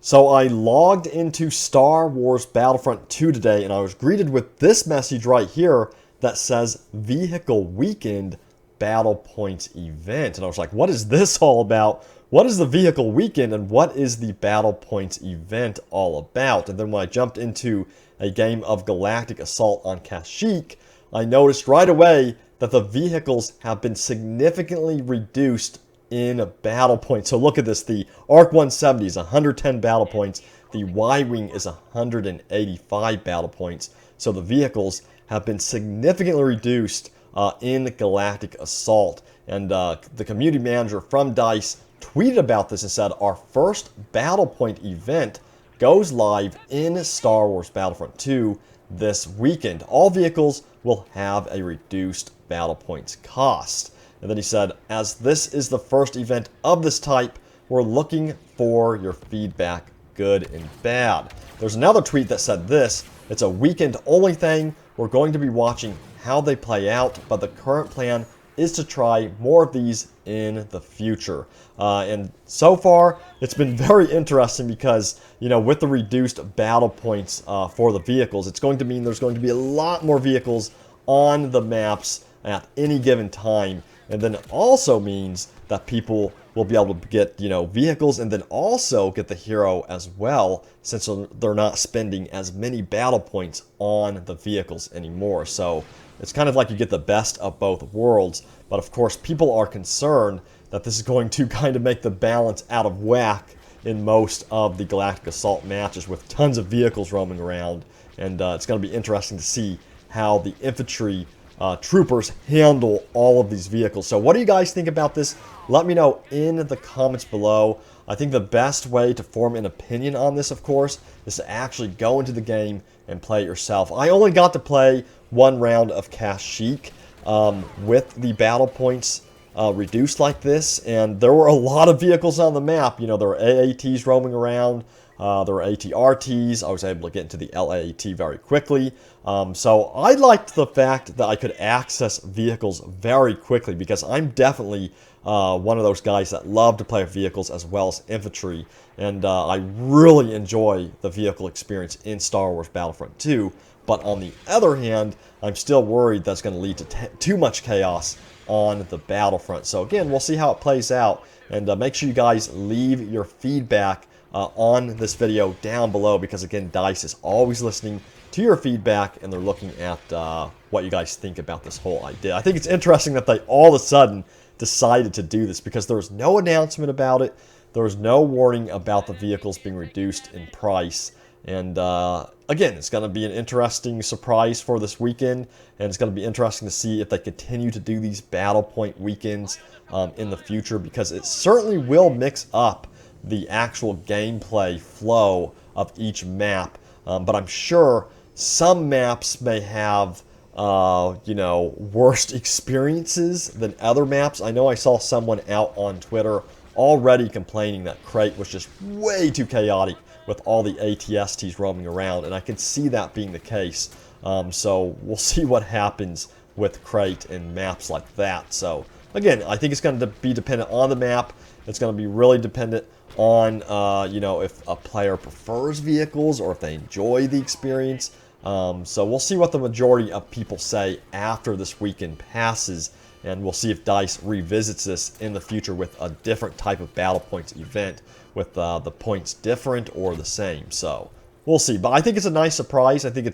So I logged into Star Wars Battlefront 2 today and I was greeted with this message right here that says Vehicle Weekend Battle Points Event. And I was like, what is this all about? What is the Vehicle Weekend and what is the Battle Points event all about? And then when I jumped into a game of Galactic Assault on Kashyyyk, I noticed right away that the vehicles have been significantly reduced in battle points. So look at this. The ARC 170 is 110 battle points. The Y-Wing is 185 battle points. So the vehicles have been significantly reduced in Galactic Assault. And the community manager from DICE tweeted about this and said, our first battle point event goes live in Star Wars Battlefront 2 this weekend. All vehicles will have a reduced battle points cost. And then he said, as this is the first event of this type, we're looking for your feedback, good and bad. There's another tweet that said this, it's a weekend only thing. We're going to be watching how they play out, but the current plan is to try more of these in the future. And so far, it's been very interesting because, you know, with the reduced battle points for the vehicles, it's going to mean there's going to be a lot more vehicles on the maps at any given time. And then it also means that people will be able to get, you know, vehicles and then also get the hero as well, since they're not spending as many battle points on the vehicles anymore. So it's kind of like you get the best of both worlds. But of course, people are concerned that this is going to kind of make the balance out of whack in most of the Galactic Assault matches with tons of vehicles roaming around. And it's going to be interesting to see how the infantry troopers handle all of these vehicles. So what do you guys think about this? Let me know in the comments below. I think the best way to form an opinion on this, of course, is to actually go into the game and play it yourself. I only got to play one round of Kashyyyk with the battle points reduced like this, and there were a lot of vehicles on the map. You know, there were AATs roaming around. There were ATRTs. I was able to get into the LAAT very quickly. So I liked the fact that I could access vehicles very quickly because I'm definitely one of those guys that love to play with vehicles as well as infantry. And I really enjoy the vehicle experience in Star Wars Battlefront 2. But on the other hand, I'm still worried that's going to lead to too much chaos on the battlefront. So again, we'll see how it plays out. And make sure you guys leave your feedback on this video down below, because again, DICE is always listening to your feedback and they're looking at what you guys think about this whole idea. I think it's interesting that they all of a sudden decided to do this because there was no announcement about it. There was no warning about the vehicles being reduced in price. And again, it's going to be an interesting surprise for this weekend, and it's going to be interesting to see if they continue to do these battle point weekends in the future, because it certainly will mix up the actual gameplay flow of each map. But I'm sure some maps may have, you know, worst experiences than other maps. I know I saw someone out on Twitter already complaining that Crate was just way too chaotic with all the ATSTs roaming around, and I can see that being the case. So we'll see what happens with Crate and maps like that. So again, I think it's going to be dependent on the map. It's going to be really dependent on, you know, if a player prefers vehicles or if they enjoy the experience. So we'll see what the majority of people say after this weekend passes, and we'll see if DICE revisits this in the future with a different type of battle points event, with the points different or the same. So we'll see. But I think it's a nice surprise. I think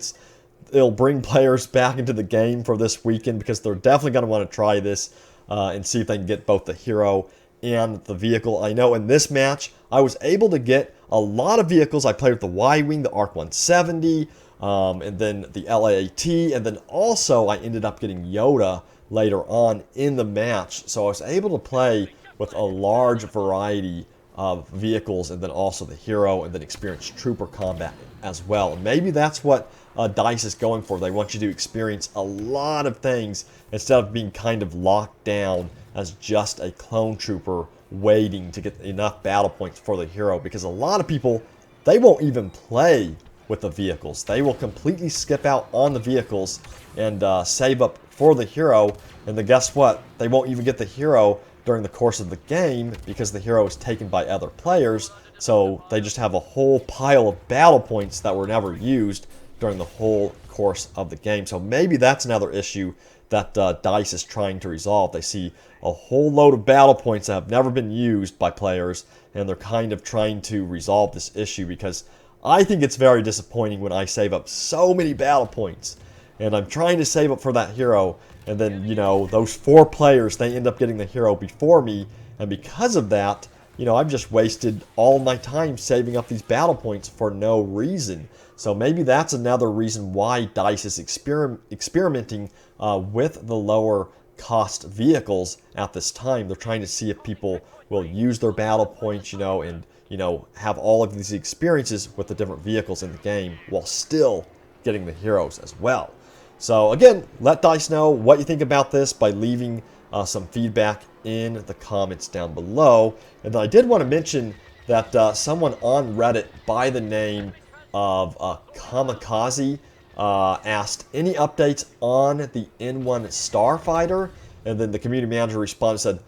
it'll bring players back into the game for this weekend, because they're definitely going to want to try this and see if they can get both the hero and the vehicle. I know in this match, I was able to get a lot of vehicles. I played with the Y-Wing, the ARC 170, and then the LAAT, and then also I ended up getting Yoda later on in the match. So I was able to play with a large variety of vehicles, and then also the hero, and then experience trooper combat as well. And maybe that's what DICE is going for. They want you to experience a lot of things instead of being kind of locked down as just a clone trooper waiting to get enough battle points for the hero. Because a lot of people, they won't even play with the vehicles. They will completely skip out on the vehicles and save up for the hero. And then guess what? They won't even get the hero during the course of the game because the hero is taken by other players So they just have a whole pile of battle points that were never used during the whole course of the game. So maybe that's another issue that DICE is trying to resolve. They see a whole load of battle points that have never been used by players, and they're kind of trying to resolve this issue, because I think it's very disappointing when I save up so many battle points and I'm trying to save up for that hero, and then, you know, those 4 players, they end up getting the hero before me, and because of that, you know, I've just wasted all my time saving up these battle points for no reason. So maybe that's another reason why DICE is experimenting with the lower cost vehicles at this time. They're trying to see if people will use their battle points, you know, and, you know, have all of these experiences with the different vehicles in the game while still getting the heroes as well. So again, let DICE know what you think about this by leaving some feedback in the comments down below. And then I did want to mention that someone on Reddit by the name of Kamikaze asked any updates on the N1 Starfighter, and then the community manager responded and said,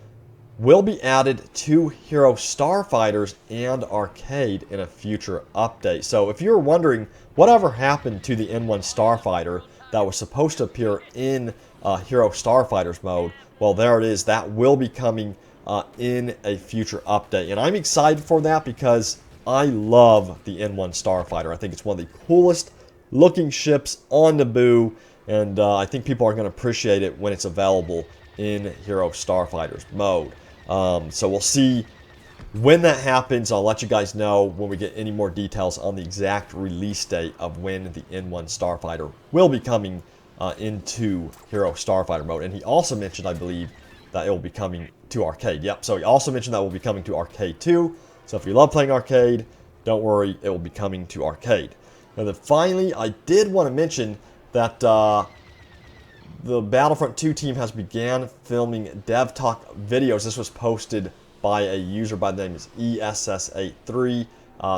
will be added 2 Hero Starfighters and Arcade in a future update. So if you're wondering whatever happened to the N1 Starfighter that was supposed to appear in Hero Starfighters mode, well, there it is. That will be coming in a future update. And I'm excited for that because I love the N1 Starfighter. I think it's one of the coolest looking ships on Naboo, and I think people are going to appreciate it when it's available in Hero Starfighters mode. So we'll see when that happens. I'll let you guys know when we get any more details on the exact release date of when the N1 Starfighter will be coming into Hero Starfighter mode. And he also mentioned, I believe, that it will be coming to Arcade. Yep, so he also mentioned that it will be coming to Arcade too. So if you love playing Arcade, don't worry, it will be coming to Arcade. And then finally, I did want to mention that the Battlefront 2 team has began filming Dev Talk videos. This was posted by a user by the name of ESS83.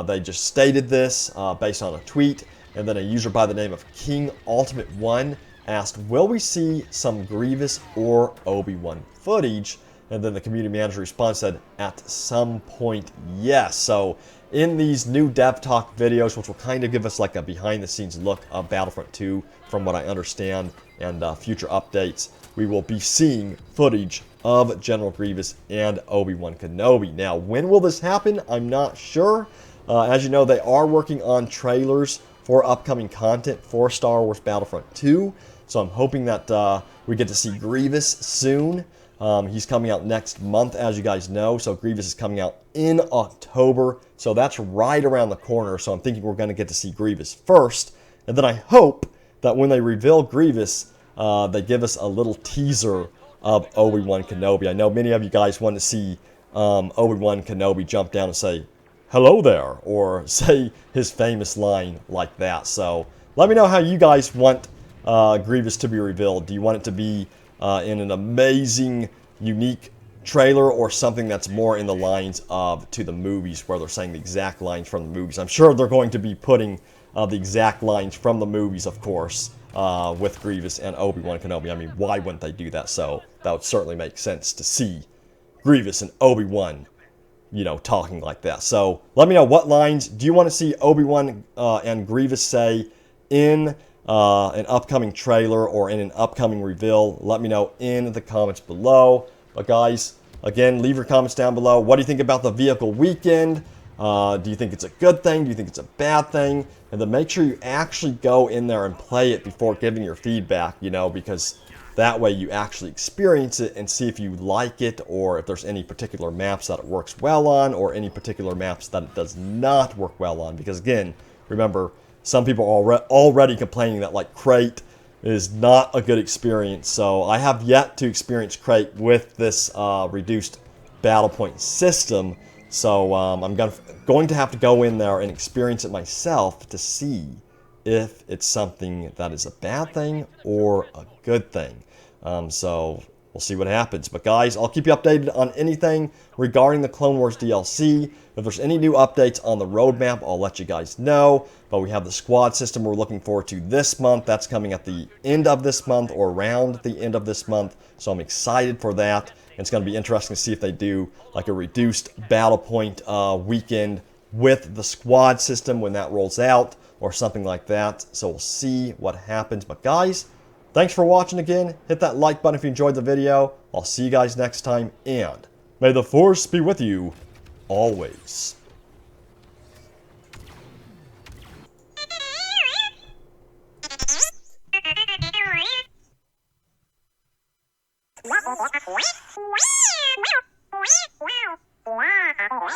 They just stated this based on a tweet. And then a user by the name of King Ultimate 1 asked, will we see some Grievous or Obi-Wan footage? And then the community manager responded, said, at some point, yes. So in these new Dev Talk videos, which will kind of give us like a behind-the-scenes look of Battlefront 2, from what I understand, and future updates, we will be seeing footage of General Grievous and Obi-Wan Kenobi. Now, when will this happen? I'm not sure. As you know, they are working on trailers for upcoming content for Star Wars Battlefront 2. So I'm hoping that we get to see Grievous soon. He's coming out next month, as you guys know. So Grievous is coming out in October. So that's right around the corner. So I'm thinking we're going to get to see Grievous first. And then I hope that when they reveal Grievous, they give us a little teaser of Obi-Wan Kenobi. I know many of you guys want to see Obi-Wan Kenobi jump down and say, hello there, or say his famous line like that. So let me know how you guys want Grievous to be revealed. Do you want it to be in an amazing, unique trailer, or something that's more in the lines of to the movies, where they're saying the exact lines from the movies? I'm sure they're going to be putting the exact lines from the movies, of course, with Grievous and Obi-Wan Kenobi. I mean, why wouldn't they do that? So that would certainly make sense to see Grievous and Obi-Wan, you know, talking like that. So let me know, what lines do you want to see Obi-Wan and Grievous say in an upcoming trailer or in an upcoming reveal? Let me know in the comments below. But guys, again, leave your comments down below. What do you think about the vehicle weekend? Do you think it's a good thing? Do you think it's a bad thing? And then make sure you actually go in there and play it before giving your feedback, you know, because that way you actually experience it and see if you like it, or if there's any particular maps that it works well on, or any particular maps that it does not work well on. Because again, remember, some people are already complaining that like Crate is not a good experience. So I have yet to experience Crate with this reduced battle point system. So I'm going to have to go in there and experience it myself to see if it's something that is a bad thing or a good thing. So we'll see what happens. But guys, I'll keep you updated on anything regarding the Clone Wars DLC. If there's any new updates on the roadmap, I'll let you guys know. But we have the squad system we're looking forward to this month. That's coming at the end of this month, or around the end of this month. So I'm excited for that. It's going to be interesting to see if they do like a reduced battle point weekend with the squad system when that rolls out or something like that. So we'll see what happens. But guys, thanks for watching again. Hit that like button if you enjoyed the video. I'll see you guys next time, and may the Force be with you always. Wow.